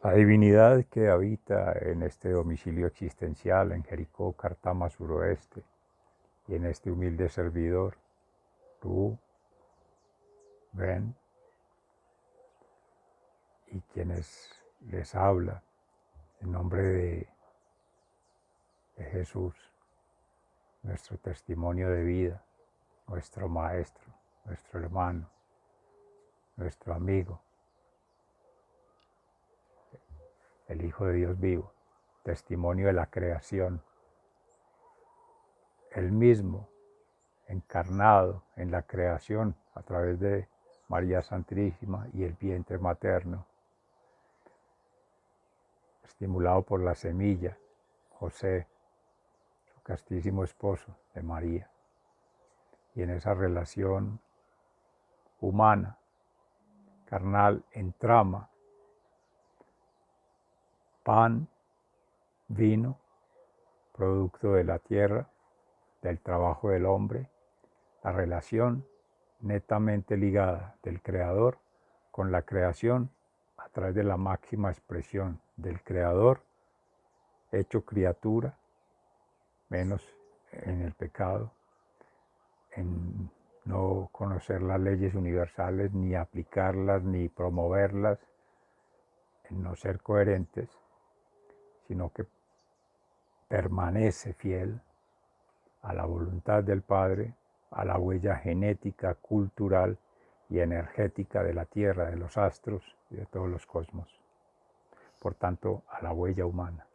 La divinidad que habita en este domicilio existencial, en Jericó, Cartama Suroeste, y en este humilde servidor, tú, ven, y quienes les habla, en nombre de Jesús, nuestro testimonio de vida, nuestro maestro, nuestro hermano, nuestro amigo, el Hijo de Dios vivo, testimonio de la creación, el mismo encarnado en la creación a través de María Santísima y el vientre materno, estimulado por la semilla, José, su castísimo esposo de María, y en esa relación humana, carnal, entrama pan, vino, producto de la tierra, del trabajo del hombre, la relación netamente ligada del creador con la creación a través de la máxima expresión del creador hecho criatura, menos en el pecado, en no conocer las leyes universales, ni aplicarlas, ni promoverlas, en no ser coherentes, sino que permanece fiel a la voluntad del Padre, a la huella genética, cultural y energética de la Tierra, de los astros y de todos los cosmos. Por tanto, a la huella humana,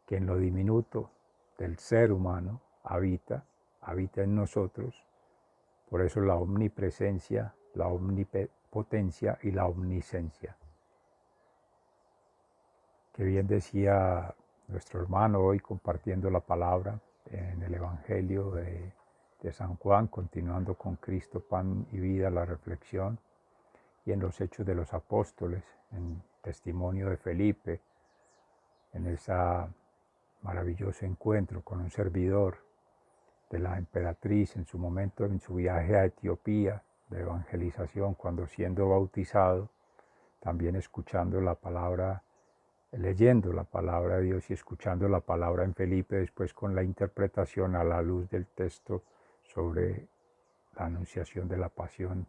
que en lo diminuto del ser humano habita en nosotros. Por eso la omnipresencia, la omnipotencia y la omniscencia. Que bien decía nuestro hermano hoy compartiendo la palabra en el Evangelio de San Juan, continuando con Cristo, pan y vida, la reflexión, y en los Hechos de los Apóstoles, en testimonio de Felipe, en ese maravilloso encuentro con un servidor de la emperatriz en su momento, en su viaje a Etiopía de evangelización, cuando siendo bautizado, también escuchando la palabra, leyendo la palabra de Dios y escuchando la palabra en Felipe, después con la interpretación a la luz del texto sobre la anunciación de la pasión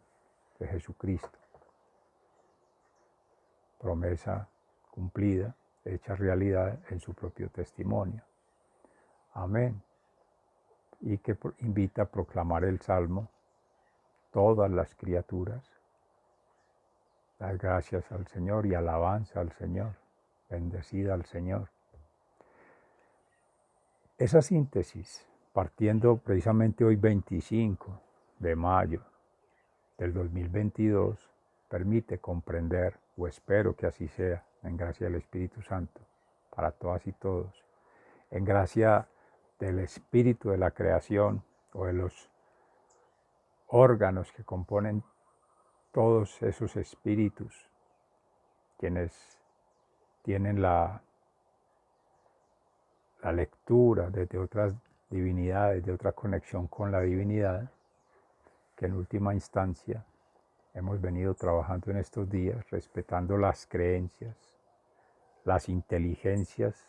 de Jesucristo. Promesa cumplida, hecha realidad en su propio testimonio. Amén. Y que invita a proclamar el Salmo, todas las criaturas, dar gracias al Señor y alabanza al Señor, bendecida al Señor. Esa síntesis, partiendo precisamente hoy 25 de mayo del 2022, permite comprender, o espero que así sea, en gracia del Espíritu Santo, para todas y todos, en gracia del espíritu de la creación o de los órganos que componen todos esos espíritus, quienes tienen la lectura desde otras divinidades, de otra conexión con la divinidad, que en última instancia hemos venido trabajando en estos días, respetando las creencias, las inteligencias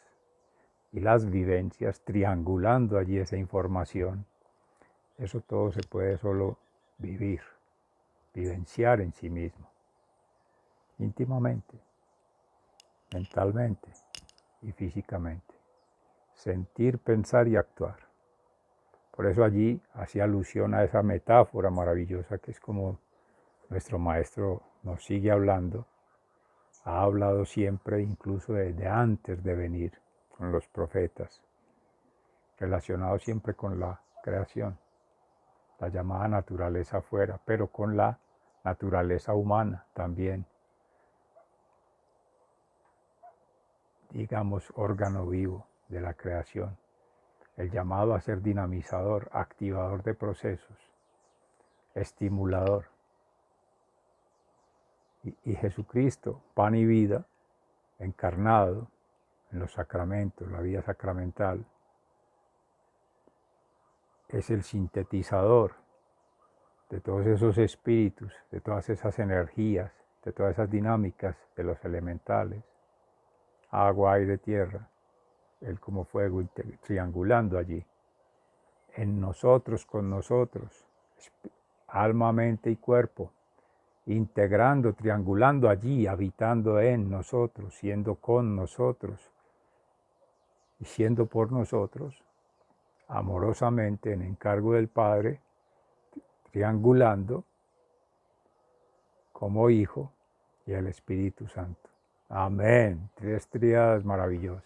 y las vivencias, triangulando allí esa información. Eso todo se puede solo vivir, vivenciar en sí mismo, íntimamente, mentalmente y físicamente. Sentir, pensar y actuar. Por eso allí hacía alusión a esa metáfora maravillosa que es como nuestro maestro nos sigue hablando, ha hablado siempre, incluso desde antes de venir, con los profetas, relacionado siempre con la creación, la llamada naturaleza afuera, pero con la naturaleza humana también, digamos, órgano vivo de la creación, el llamado a ser dinamizador, activador de procesos, estimulador. Y Jesucristo, pan y vida, encarnado en los sacramentos, la vida sacramental, es el sintetizador de todos esos espíritus, de todas esas energías, de todas esas dinámicas de los elementales, agua, aire, tierra, Él como fuego, triangulando allí, en nosotros, con nosotros, alma, mente y cuerpo, integrando, triangulando allí, habitando en nosotros, siendo con nosotros y siendo por nosotros, amorosamente en encargo del Padre, triangulando como Hijo y el Espíritu Santo. Amén. Tres tríadas maravillosas.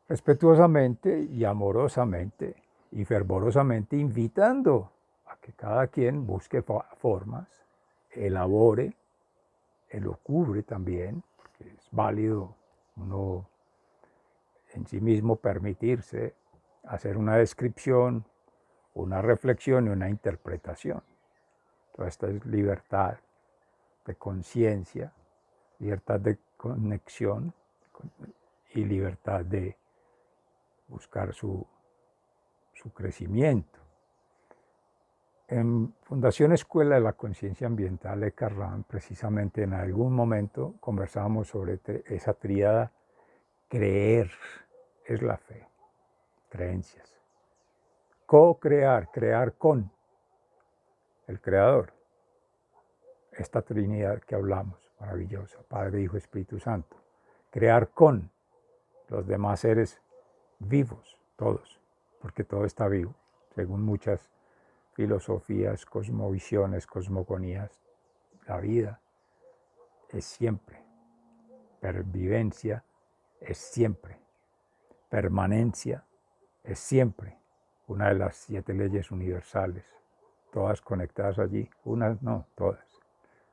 Respetuosamente y amorosamente y fervorosamente invitando a que cada quien busque formas, elabore, elocubre también, porque es válido uno en sí mismo permitirse hacer una descripción, una reflexión y una interpretación. Toda esta es libertad de conciencia, libertad de conexión y libertad de buscar su crecimiento. En Fundación Escuela de la Conciencia Ambiental de Carrán, precisamente en algún momento conversábamos sobre esa tríada: creer es la fe, creencias. Co-crear, crear con el Creador. Esta Trinidad que hablamos, maravillosa, Padre, Hijo, Espíritu Santo. Crear con los demás seres vivos, todos, porque todo está vivo, según muchas filosofías, cosmovisiones, cosmogonías. La vida es siempre, pervivencia es siempre, permanencia es siempre, una de las 7 leyes universales, todas conectadas allí, unas no, todas,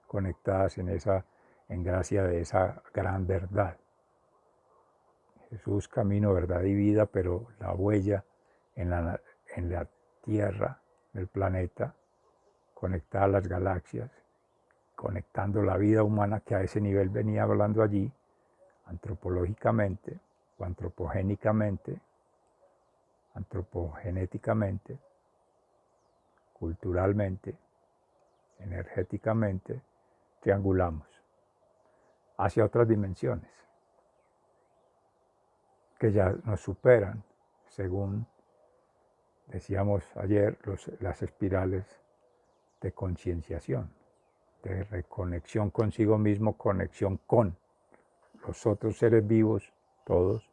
conectadas en gracia de esa gran verdad. Jesús, camino, verdad y vida, pero la huella en la Tierra, el planeta, conectada a las galaxias, conectando la vida humana, que a ese nivel venía hablando allí, antropológicamente o antropogenéticamente, culturalmente, energéticamente, triangulamos hacia otras dimensiones que ya nos superan, según decíamos ayer, las espirales de concienciación, de reconexión consigo mismo, conexión con los otros seres vivos, todos,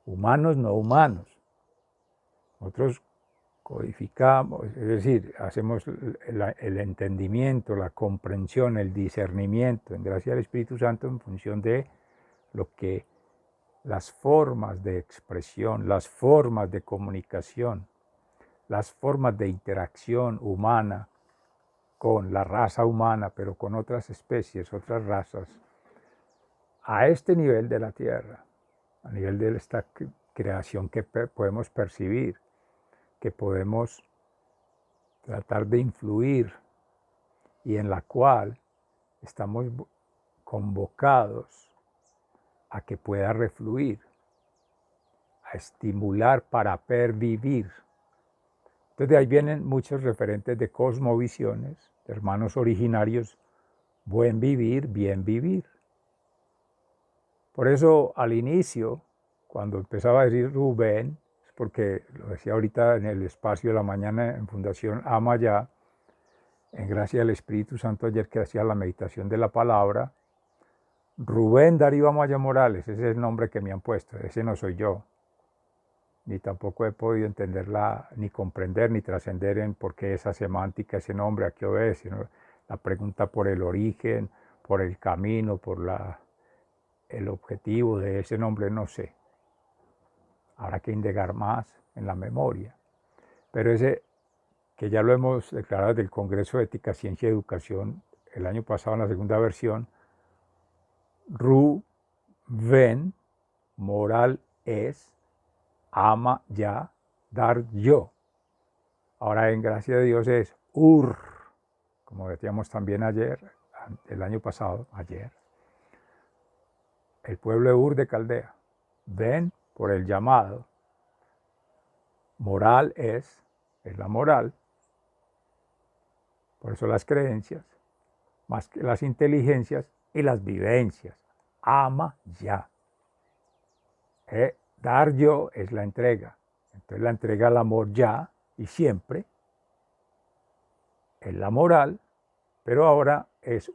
humanos, no humanos. Nosotros codificamos, es decir, hacemos el entendimiento, la comprensión, el discernimiento, en gracia del Espíritu Santo, en función de lo que las formas de expresión, las formas de comunicación, las formas de interacción humana con la raza humana, pero con otras especies, otras razas, a este nivel de la Tierra, a nivel de esta creación que podemos percibir, que podemos tratar de influir y en la cual estamos convocados a que pueda refluir, a estimular para pervivir. Entonces de ahí vienen muchos referentes de cosmovisiones, de hermanos originarios, buen vivir, bien vivir. Por eso al inicio, cuando empezaba a decir Rubén, es porque lo decía ahorita en el espacio de la mañana en Fundación Amaya, en gracia del Espíritu Santo, ayer que hacía la meditación de la palabra, Rubén Darío Amaya Morales, ese es el nombre que me han puesto, ese no soy yo, ni tampoco he podido entenderla, ni comprender, ni trascender en por qué esa semántica, ese nombre, a qué obedece, ¿no? La pregunta por el origen, por el camino, por el objetivo de ese nombre, no sé. Habrá que indagar más en la memoria. Pero ese, que ya lo hemos declarado del Congreso de Ética, Ciencia y Educación, el año pasado en la segunda versión, Rubén, moral es, ama ya, dar yo. Ahora en gracia de Dios es como decíamos también ayer, el año pasado, ayer, el pueblo de de Caldea. Ven por el llamado. Moral es la moral. Por eso las creencias, más que las inteligencias y las vivencias. ama ya. Dar yo es la entrega. Entonces la entrega al amor ya y siempre es la moral, pero ahora es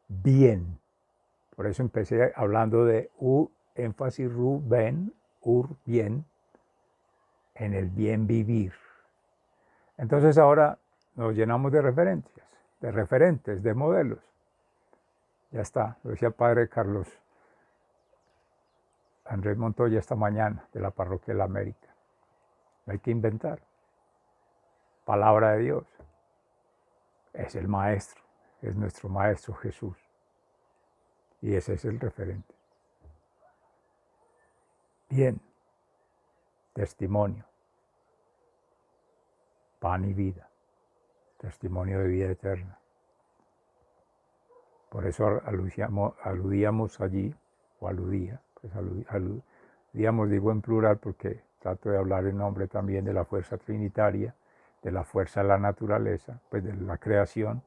bien. Por eso empecé hablando de énfasis bien, en el bien vivir. Entonces ahora nos llenamos de referencias, de referentes, de modelos. Ya está, lo decía el padre Carlos Andrés Montoya esta mañana de la Parroquia de la América. No hay que inventar. Palabra de Dios. Es el maestro, es nuestro maestro Jesús. Y ese es el referente. Bien, testimonio, pan y vida, testimonio de vida eterna. Por eso aludíamos allí, o aludía, pues aludíamos, digo en plural porque trato de hablar en nombre también de la fuerza trinitaria, de la fuerza de la naturaleza, pues de la creación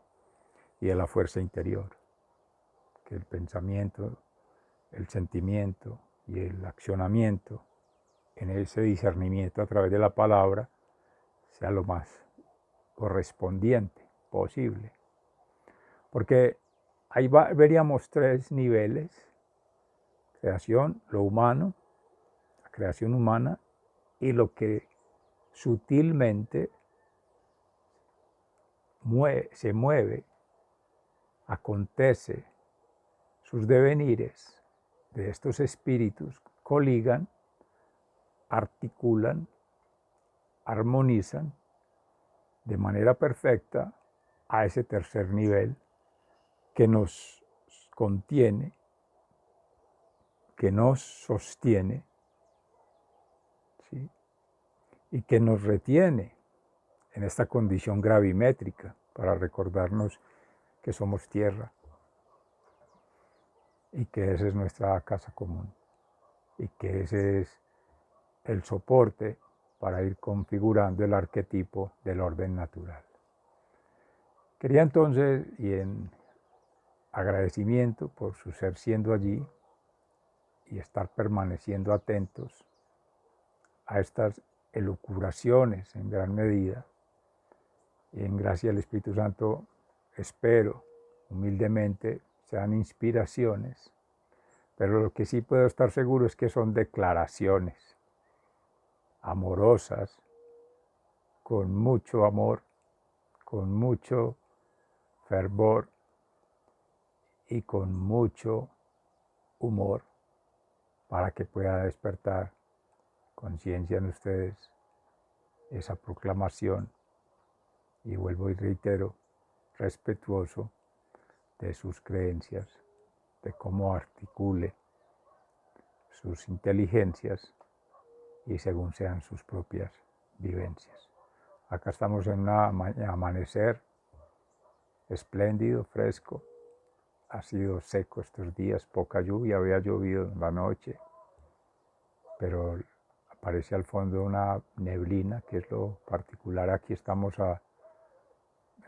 y de la fuerza interior, que el pensamiento, el sentimiento y el accionamiento en ese discernimiento a través de la palabra sea lo más correspondiente posible. Porque ahí veríamos tres niveles: creación, lo humano, la creación humana, y lo que sutilmente se mueve, acontece, sus devenires de estos espíritus coligan, articulan, armonizan de manera perfecta a ese tercer nivel que nos contiene, que nos sostiene, ¿sí? Y que nos retiene en esta condición gravimétrica para recordarnos que somos tierra y que esa es nuestra casa común y que ese es el soporte para ir configurando el arquetipo del orden natural. Quería entonces, y en agradecimiento por su ser siendo allí y estar permaneciendo atentos a estas elucubraciones en gran medida, y en gracia del Espíritu Santo espero humildemente sean inspiraciones, pero lo que sí puedo estar seguro es que son declaraciones amorosas, con mucho amor, con mucho fervor y con mucho humor, para que pueda despertar conciencia en ustedes esa proclamación, y vuelvo y reitero, respetuoso de sus creencias, de cómo articule sus inteligencias y según sean sus propias vivencias. Acá estamos en un amanecer espléndido, fresco. Ha sido seco estos días, poca lluvia, había llovido en la noche, pero aparece al fondo una neblina, que es lo particular. Aquí estamos a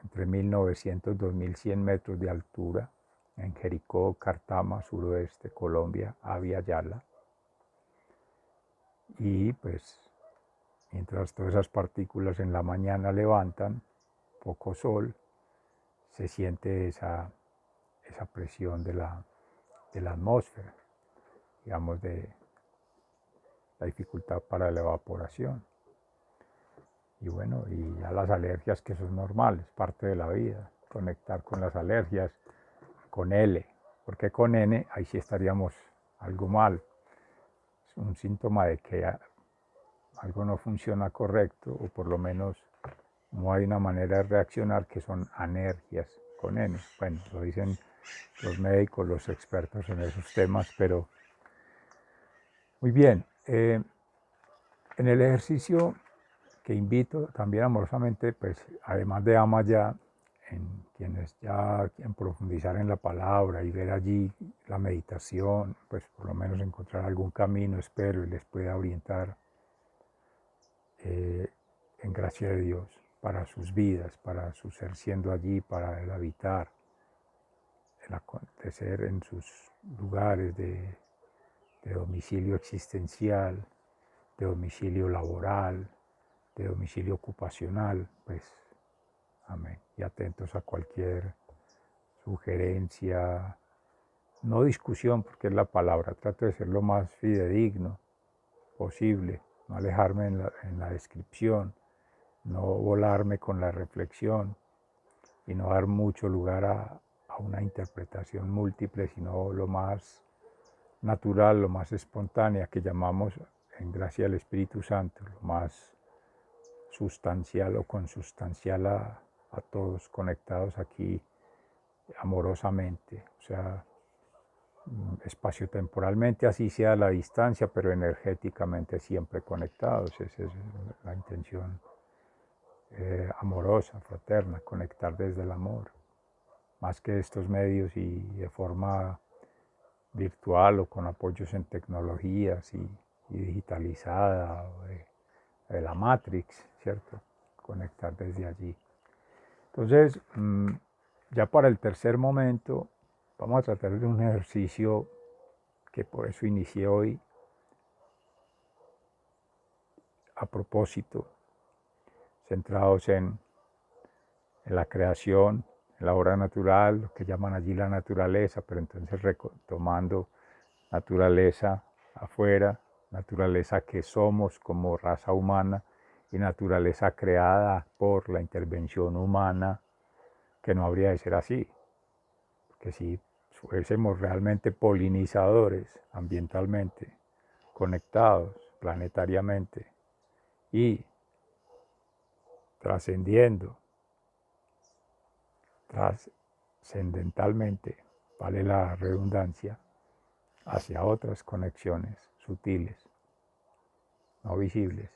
entre 1900 y 2100 metros de altura, en Jericó, Cartama, suroeste, Colombia, Avia Yala. Y pues mientras todas esas partículas en la mañana levantan, poco sol, se siente esa presión de la atmósfera, digamos, de la dificultad para la evaporación. Y bueno, y ya las alergias, que son normales, parte de la vida, conectar con las alergias, con L, porque con N ahí sí estaríamos algo mal. Es un síntoma de que algo no funciona correcto, o por lo menos no hay una manera de reaccionar, que son alergias con N. Bueno, lo dicen los médicos, los expertos en esos temas, pero muy bien. En el ejercicio que invito también amorosamente, pues además de ama ya, en quienes ya quieren profundizar en la palabra y ver allí la meditación, pues por lo menos encontrar algún camino, espero, y les pueda orientar en gracia de Dios para sus vidas, para su ser siendo allí, para el habitar el acontecer en sus lugares de domicilio existencial, de domicilio laboral, de domicilio ocupacional, pues amén. Y atentos a cualquier sugerencia, no discusión, porque es la palabra, trato de ser lo más fidedigno posible, no alejarme en la descripción, no volarme con la reflexión y no dar mucho lugar a una interpretación múltiple, sino lo más natural, lo más espontánea que llamamos en gracia del Espíritu Santo, lo más sustancial o consustancial a todos conectados aquí amorosamente, o sea, espaciotemporalmente, así sea la distancia, pero energéticamente siempre conectados. Esa es la intención amorosa, fraterna, conectar desde el amor, más que estos medios y de forma virtual o con apoyos en tecnologías y digitalizada, o de la Matrix, ¿cierto? Conectar desde allí. Entonces, ya para el tercer momento, vamos a tratar de un ejercicio que por eso inicié hoy a propósito, centrados en la creación, en la obra natural, lo que llaman allí la naturaleza, pero entonces retomando naturaleza afuera, naturaleza que somos como raza humana y naturaleza creada por la intervención humana, que no habría de ser así, porque si fuésemos realmente polinizadores ambientalmente, conectados planetariamente y trascendiendo, trascendentalmente, vale la redundancia, hacia otras conexiones sutiles, no visibles,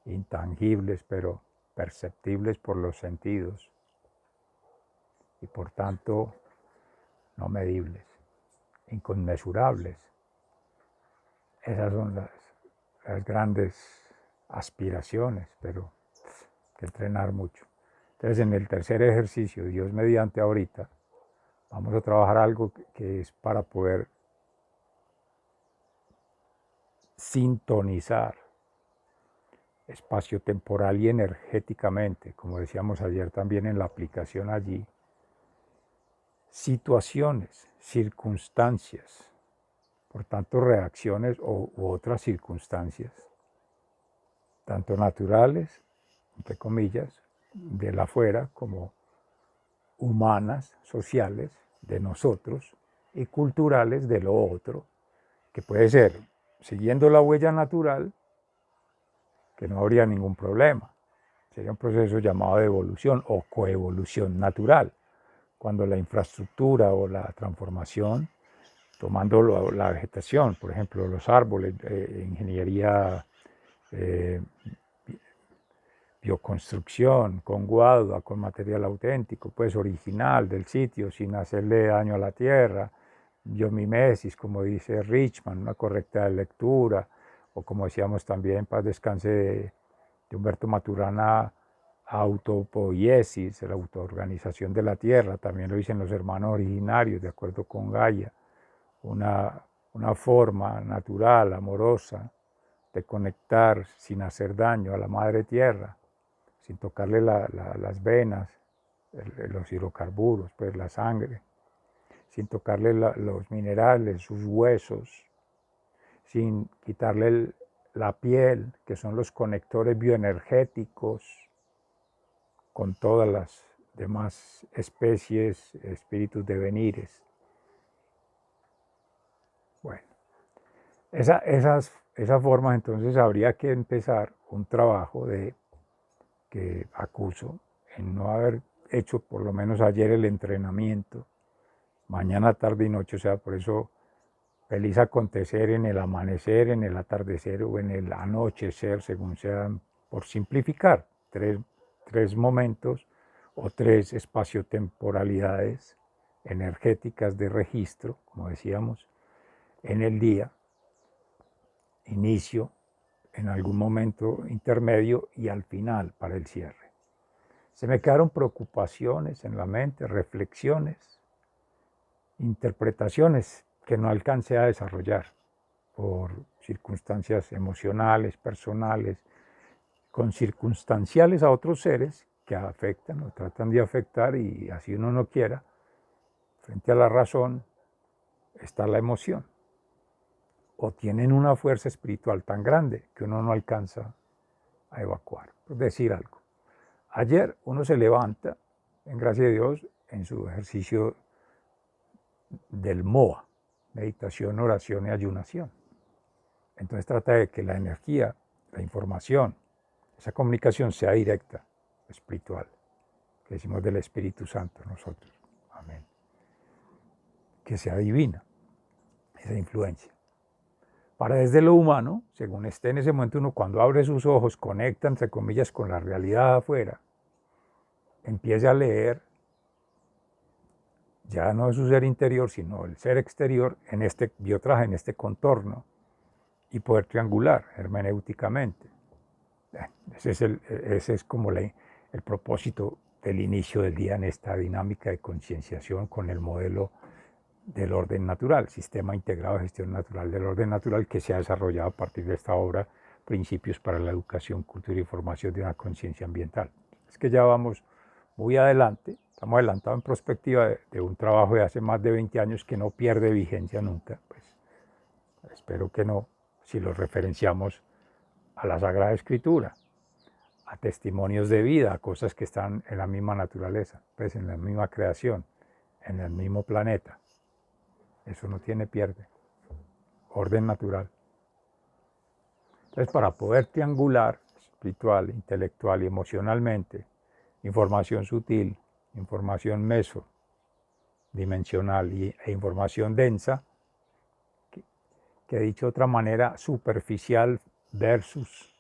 intangibles, pero perceptibles por los sentidos y por tanto no medibles, inconmensurables. Esas son las grandes aspiraciones, pero hay que entrenar mucho. Entonces, en el tercer ejercicio, Dios mediante ahorita, vamos a trabajar algo que es para poder sintonizar espacio-temporal y energéticamente, como decíamos ayer también en la aplicación allí, situaciones, circunstancias, por tanto reacciones u otras circunstancias, tanto naturales, entre comillas, del afuera, como humanas, sociales, de nosotros, y culturales de lo otro, que puede ser siguiendo la huella natural, que no habría ningún problema. Sería un proceso llamado de evolución o coevolución natural, cuando la infraestructura o la transformación, tomando la vegetación, por ejemplo, los árboles, ingeniería, bioconstrucción, con guadua, con material auténtico, pues original del sitio, sin hacerle daño a la tierra, biomimesis, como dice Richman, una correcta lectura, o como decíamos también, paz descanse de Humberto Maturana, autopoiesis, la autoorganización de la tierra, también lo dicen los hermanos originarios, de acuerdo con Gaia, una forma natural, amorosa, de conectar sin hacer daño a la madre tierra, sin tocarle las venas, los hidrocarburos, pues la sangre, sin tocarle los minerales, sus huesos, sin quitarle la piel, que son los conectores bioenergéticos con todas las demás especies, espíritus devenires. Bueno, esas formas, entonces habría que empezar un trabajo que acuso en no haber hecho por lo menos ayer el entrenamiento, mañana, tarde y noche, o sea, por eso feliz acontecer en el amanecer, en el atardecer o en el anochecer, según sean, por simplificar, tres momentos o tres espaciotemporalidades energéticas de registro, como decíamos, en el día, inicio, en algún momento intermedio y al final para el cierre. Se me quedaron preocupaciones en la mente, reflexiones, interpretaciones que no alcance a desarrollar por circunstancias emocionales, personales, consircunstanciales a otros seres que afectan o tratan de afectar, y así uno no quiera, frente a la razón está la emoción. O tienen una fuerza espiritual tan grande que uno no alcanza a evacuar. Por decir algo. Ayer uno se levanta, en gracia de Dios, en su ejercicio del MOA, meditación, oración y ayunación. Entonces trata de que la energía, la información, esa comunicación sea directa, espiritual, que decimos del Espíritu Santo nosotros. Amén. Que sea divina, esa influencia. Para desde lo humano, según esté en ese momento, uno cuando abre sus ojos, conecta, entre comillas, con la realidad afuera, empieza a leer, ya no es su ser interior, sino el ser exterior, en este biotraje, en este contorno, y poder triangular hermenéuticamente. Ese es como el propósito del inicio del día en esta dinámica de concienciación con el modelo del orden natural, sistema integrado de gestión natural del orden natural, que se ha desarrollado a partir de esta obra, Principios para la Educación, Cultura y Formación de una Conciencia Ambiental. Es que ya vamos muy adelante, estamos adelantados en perspectiva de un trabajo de hace más de 20 años que no pierde vigencia nunca, pues espero que no, si lo referenciamos a la Sagrada Escritura, a testimonios de vida, a cosas que están en la misma naturaleza, pues en la misma creación, en el mismo planeta. Eso no tiene pierde. Orden natural. Entonces, para poder triangular espiritual, intelectual y emocionalmente, información sutil, información mesodimensional e información densa, que dicho de otra manera, superficial versus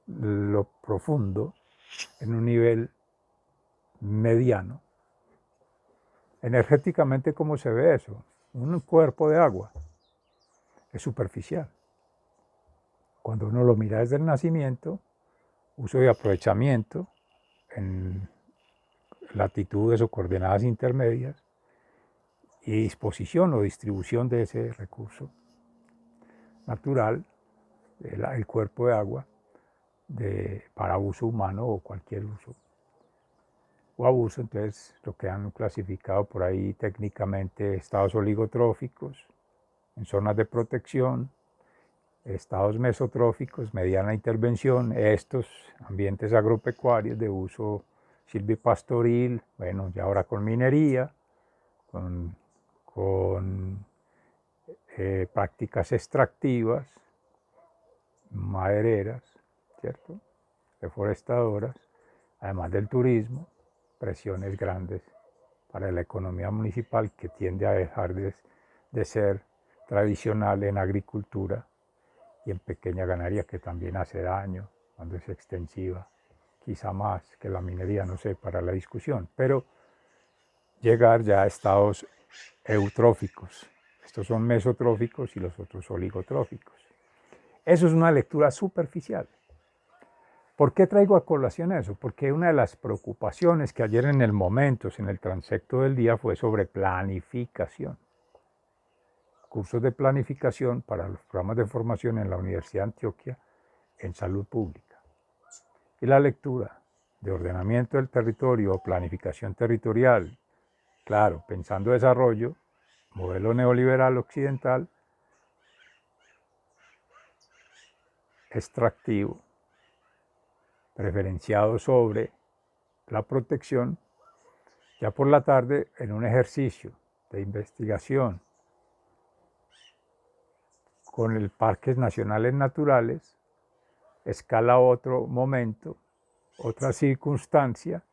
lo profundo, en un nivel mediano. Energéticamente, ¿cómo se ve eso? Un cuerpo de agua es superficial. Cuando uno lo mira desde el nacimiento, uso y aprovechamiento en latitudes o coordenadas intermedias y disposición o distribución de ese recurso natural, el cuerpo de agua, para uso humano o cualquier uso o abuso. Entonces, lo que han clasificado por ahí técnicamente estados oligotróficos en zonas de protección, estados mesotróficos, mediana intervención, estos ambientes agropecuarios de uso silvipastoril, bueno, ya ahora con minería, con prácticas extractivas, madereras, ¿cierto? Reforestadoras, además del turismo, presiones grandes para la economía municipal que tiende a dejar de ser tradicional en agricultura y en pequeña ganadería, que también hace daño cuando es extensiva, quizá más que la minería, no sé, para la discusión, pero llegar ya a estados eutróficos. Estos son mesotróficos y los otros oligotróficos. Eso es una lectura superficial. ¿Por qué traigo a colación eso? Porque una de las preocupaciones que ayer en el Momentos, en el transecto del día, fue sobre planificación. Cursos de planificación para los programas de formación en la Universidad de Antioquia en salud pública. Y la lectura de ordenamiento del territorio o planificación territorial, claro, pensando desarrollo, modelo neoliberal occidental, extractivo, preferenciado sobre la protección, ya por la tarde en un ejercicio de investigación con el Parques Nacionales Naturales, escala otro momento, otra circunstancia,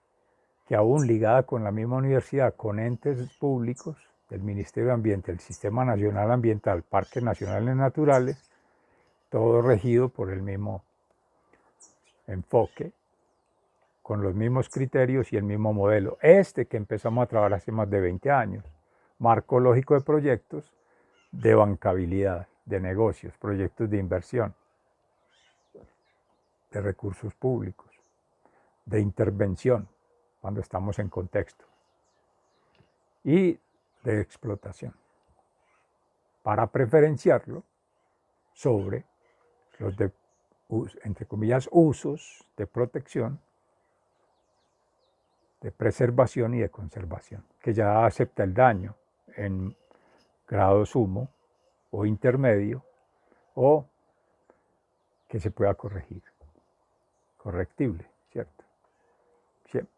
que aún ligada con la misma universidad, con entes públicos del Ministerio de Ambiente, el Sistema Nacional Ambiental, Parques Nacionales Naturales, todo regido por el mismo enfoque, con los mismos criterios y el mismo modelo. Este que empezamos a trabajar hace más de 20 años, marco lógico de proyectos, de bancabilidad, de negocios, proyectos de inversión, de recursos públicos, de intervención, cuando estamos en contexto. Y de explotación, para preferenciarlo sobre los de, entre comillas, usos de protección, de preservación y de conservación, que ya acepta el daño en grado sumo o intermedio, o que se pueda corregir, correctible, ¿cierto?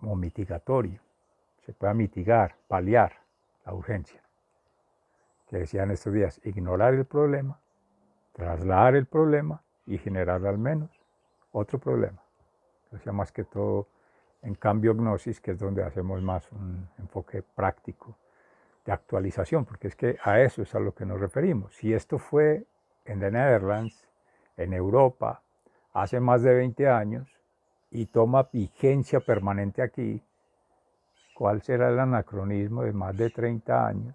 O mitigatorio, se pueda mitigar, paliar la urgencia. Que decían estos días, ignorar el problema, trasladar el problema y generar al menos otro problema. O sea, más que todo en cambio gnosis, que es donde hacemos más un enfoque práctico de actualización, porque es que a eso es a lo que nos referimos. Si esto fue en The Netherlands, en Europa, hace más de 20 años y toma vigencia permanente aquí, ¿cuál será el anacronismo de más de 30 años?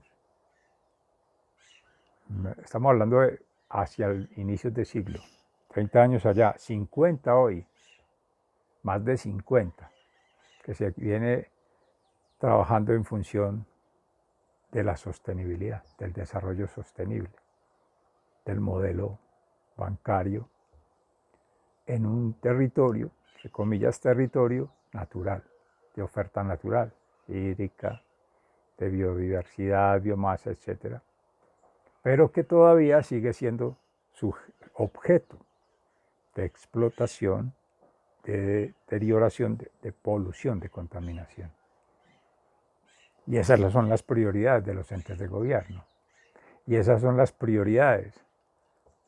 Estamos hablando de hacia el inicio del siglo, 30 años allá, 50 hoy, más de 50, que se viene trabajando en función de la sostenibilidad, del desarrollo sostenible, del modelo bancario en un territorio, entre comillas, territorio natural, de oferta natural, hídrica, de biodiversidad, biomasa, etc. Pero que todavía sigue siendo su objeto de explotación, de deterioración, de polución, de contaminación. Y esas son las prioridades de los entes de gobierno. Y esas son las prioridades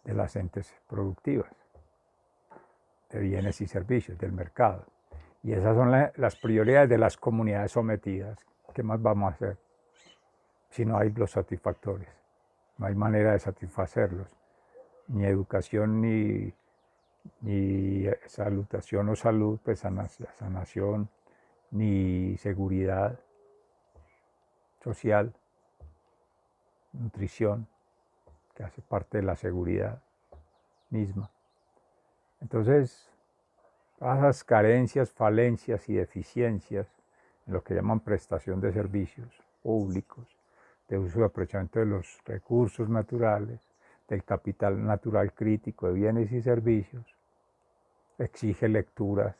de las entes productivas, de bienes y servicios, del mercado. Y esas son las prioridades de las comunidades sometidas. ¿Qué más vamos a hacer si no hay los satisfactores? No hay manera de satisfacerlos. Ni educación, ni salutación o salud, pues sanación, ni seguridad social, nutrición, que hace parte de la seguridad misma. Entonces, todas esas carencias, falencias y deficiencias en lo que llaman prestación de servicios públicos, de uso y aprovechamiento de los recursos naturales, del capital natural crítico de bienes y servicios, exige lecturas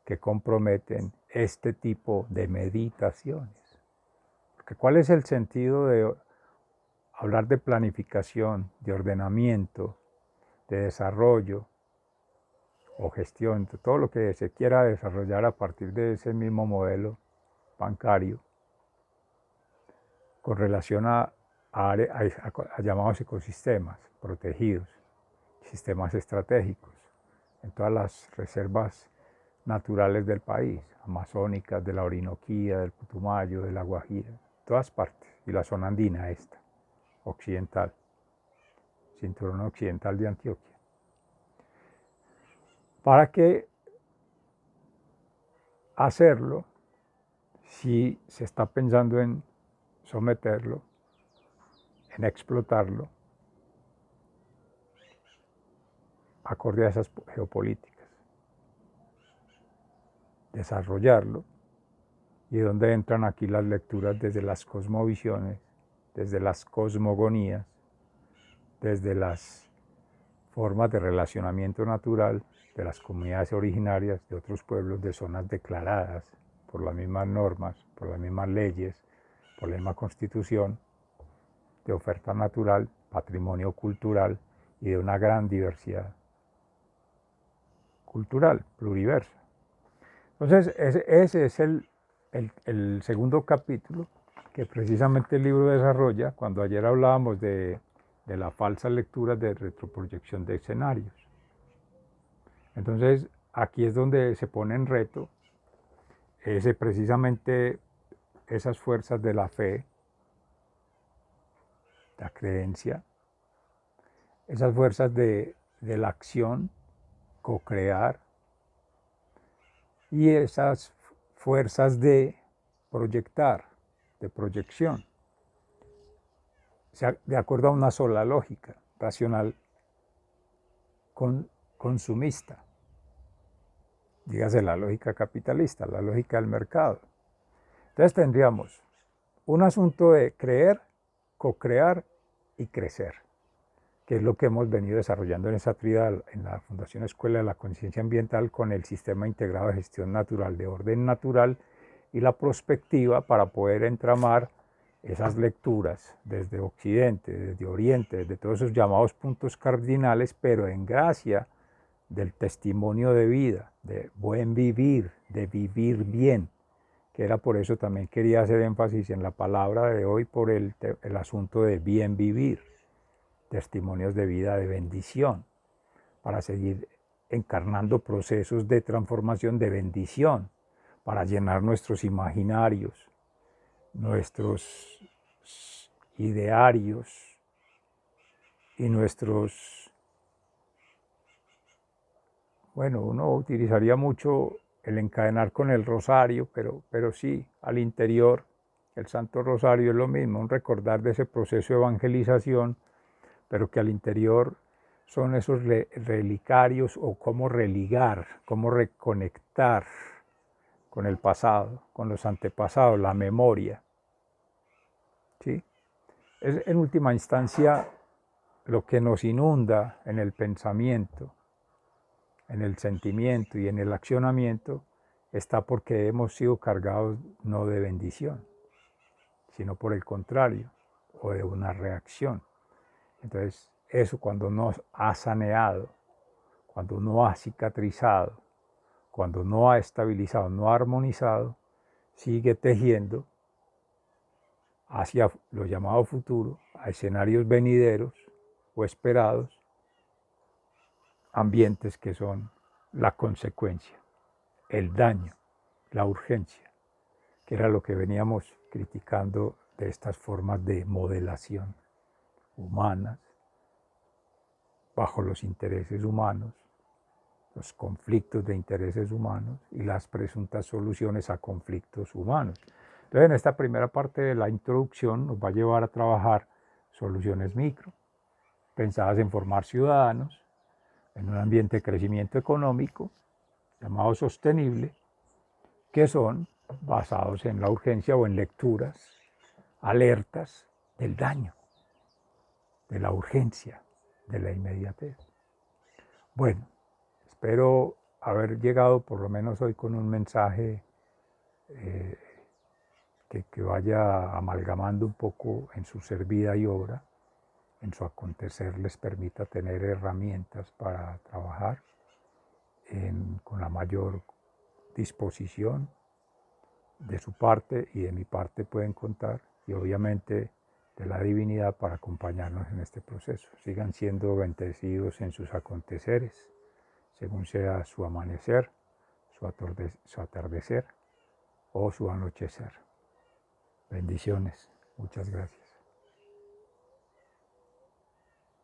que comprometen este tipo de meditaciones. Porque ¿cuál es el sentido de hablar de planificación, de ordenamiento, de desarrollo o gestión, de todo lo que se quiera desarrollar a partir de ese mismo modelo bancario con relación a llamados ecosistemas protegidos, sistemas estratégicos, en todas las reservas naturales del país, amazónicas, de la Orinoquía, del Putumayo, de la Guajira, todas partes, y la zona andina esta, occidental, cinturón occidental de Antioquia. ¿Para qué hacerlo si se está pensando en someterlo, en explotarlo, acorde a esas geopolíticas? Desarrollarlo, y donde entran aquí las lecturas desde las cosmovisiones, desde las cosmogonías, desde las formas de relacionamiento natural de las comunidades originarias de otros pueblos de zonas declaradas por las mismas normas, por las mismas leyes, por la misma constitución, de oferta natural, patrimonio cultural y de una gran diversidad cultural, pluriversa. Entonces, ese es el segundo capítulo que precisamente el libro desarrolla cuando ayer hablábamos de la falsa lectura de retroproyección de escenarios. Entonces, aquí es donde se pone en reto precisamente esas fuerzas de la fe, la creencia, esas fuerzas de la acción, co-crear, y esas fuerzas de proyectar, de proyección, o sea, de acuerdo a una sola lógica racional consumista, dígase la lógica capitalista, la lógica del mercado. Entonces tendríamos un asunto de creer, co-crear y crecer, que es lo que hemos venido desarrollando en esa tríada en la Fundación Escuela de la Conciencia Ambiental con el Sistema Integrado de Gestión Natural de Orden Natural y la prospectiva para poder entramar esas lecturas desde Occidente, desde Oriente, desde todos esos llamados puntos cardinales, pero en gracia del testimonio de vida, de buen vivir, de vivir bien, que era por eso también quería hacer énfasis en la palabra de hoy por el asunto de bien vivir, testimonios de vida de bendición, para seguir encarnando procesos de transformación de bendición, para llenar nuestros imaginarios, nuestros idearios y nuestros, bueno, uno utilizaría mucho el encadenar con el rosario, pero sí, al interior, el Santo Rosario es lo mismo, un recordar de ese proceso de evangelización, pero que al interior son esos relicarios o cómo religar, cómo reconectar con el pasado, con los antepasados, la memoria. ¿Sí? Es en última instancia lo que nos inunda en el pensamiento, en el sentimiento y en el accionamiento, está porque hemos sido cargados no de bendición, sino por el contrario, o de una reacción. Entonces, eso cuando no ha saneado, cuando no ha cicatrizado, cuando no ha estabilizado, no ha armonizado, sigue tejiendo hacia lo llamado futuro, a escenarios venideros o esperados, ambientes que son la consecuencia, el daño, la urgencia, que era lo que veníamos criticando de estas formas de modelación humanas, bajo los intereses humanos, los conflictos de intereses humanos y las presuntas soluciones a conflictos humanos. Entonces, en esta primera parte de la introducción nos va a llevar a trabajar soluciones micro, pensadas en formar ciudadanos en un ambiente de crecimiento económico llamado sostenible, que son basados en la urgencia o en lecturas alertas del daño, de la urgencia, de la inmediatez. Bueno, espero haber llegado por lo menos hoy con un mensaje que vaya amalgamando un poco en su ser vida y obra, en su acontecer les permita tener herramientas para trabajar con la mayor disposición. De su parte y de mi parte pueden contar, y obviamente de la divinidad para acompañarnos en este proceso. Sigan siendo bendecidos en sus aconteceres, según sea su amanecer, su atardecer o su anochecer. Bendiciones. Muchas gracias.